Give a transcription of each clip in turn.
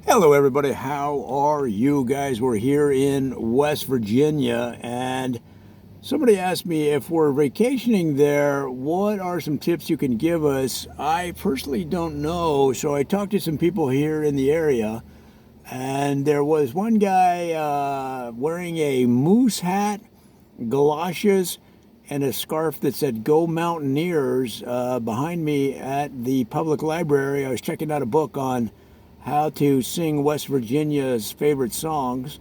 Hello, everybody. How are you guys? We're here in West Virginia, and somebody asked me if we're vacationing there, what are some tips you can give us? I personally don't know, so I talked to some people here in the area, and there was one guy wearing a moose hat, galoshes, and a scarf that said "Go Mountaineers" behind me at the public library. I was checking out a book on how to sing West Virginia's favorite songs,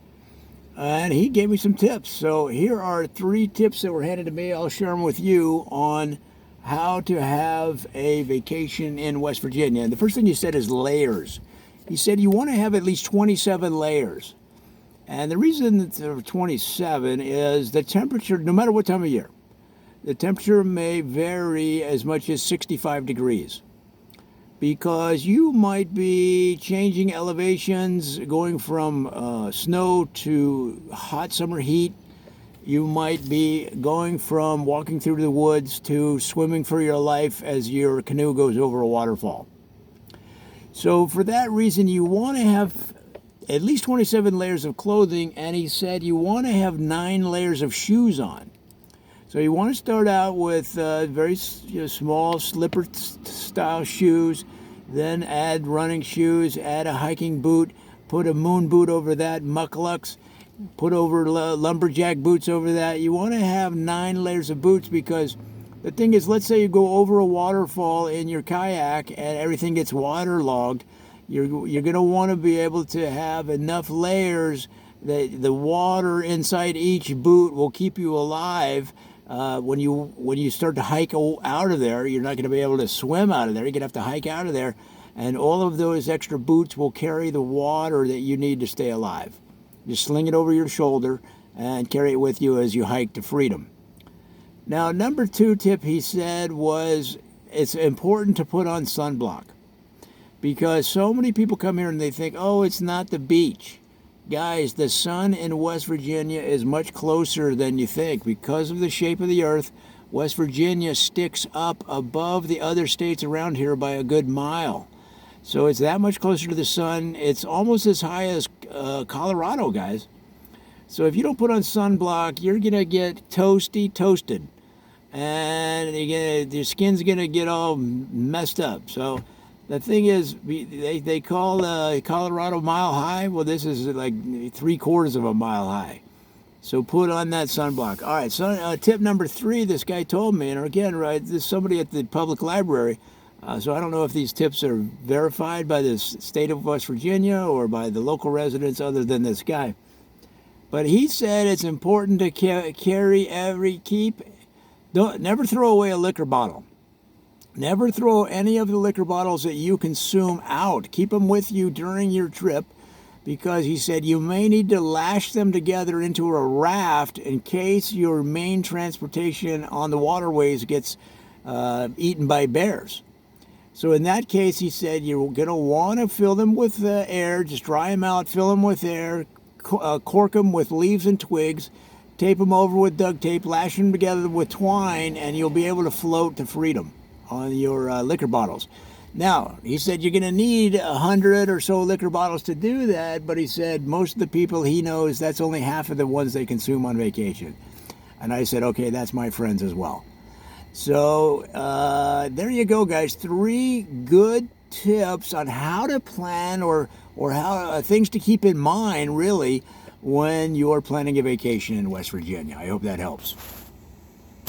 and he gave me some tips. So here are 3 tips that were handed to me. I'll share them with you on how to have a vacation in West Virginia. And the first thing he said is layers. He said you want to have at least 27 layers. And the reason that there are 27 is the temperature, no matter what time of year, the temperature may vary as much as 65 degrees. Because you might be changing elevations, going from snow to hot summer heat. You might be going from walking through the woods to swimming for your life as your canoe goes over a waterfall. So for that reason, you want to have at least 27 layers of clothing, and he said you want to have 9 layers of shoes on. So you want to start out with very small slipper-style shoes, then add running shoes, add a hiking boot, put a moon boot over that, mucklucks, put over lumberjack boots over that. You want to have 9 layers of boots because the thing is, let's say you go over a waterfall in your kayak and everything gets waterlogged. You're going to want to be able to have enough layers that the water inside each boot will keep you alive. When you start to hike out of there, you're not going to be able to swim out of there. You're going to have to hike out of there, and all of those extra boots will carry the water that you need to stay alive. Just sling it over your shoulder and carry it with you as you hike to freedom. Now, number 2 tip he said was it's important to put on sunblock because so many people come here and they think, oh, it's not the beach. Guys, the sun in West Virginia is much closer than you think. Because of the shape of the earth, West Virginia sticks up above the other states around here by a good mile. So it's that much closer to the sun. It's almost as high as Colorado, guys. So if you don't put on sunblock, you're going to get toasted. And your skin's going to get all messed up. So the thing is, they call Colorado mile high. Well, this is like 3/4 of a mile high. So put on that sunblock. All right, so tip number 3, this guy told me, and again, right, this is somebody at the public library. So I don't know if these tips are verified by the state of West Virginia or by the local residents other than this guy. But he said it's important to never throw away a liquor bottle. Never throw any of the liquor bottles that you consume out. Keep them with you during your trip because he said you may need to lash them together into a raft in case your main transportation on the waterways gets eaten by bears. So in that case, he said you're going to want to fill them with air. Just dry them out, fill them with air, cork them with leaves and twigs, tape them over with duct tape, lash them together with twine, and you'll be able to float to freedom on your liquor bottles. Now, he said you're going to need 100 or so liquor bottles to do that, but he said most of the people he knows, that's only half of the ones they consume on vacation. And I said, okay, that's my friends as well. So there you go, guys. 3 good tips on how to plan or how things to keep in mind, really, when you're planning a vacation in West Virginia. I hope that helps.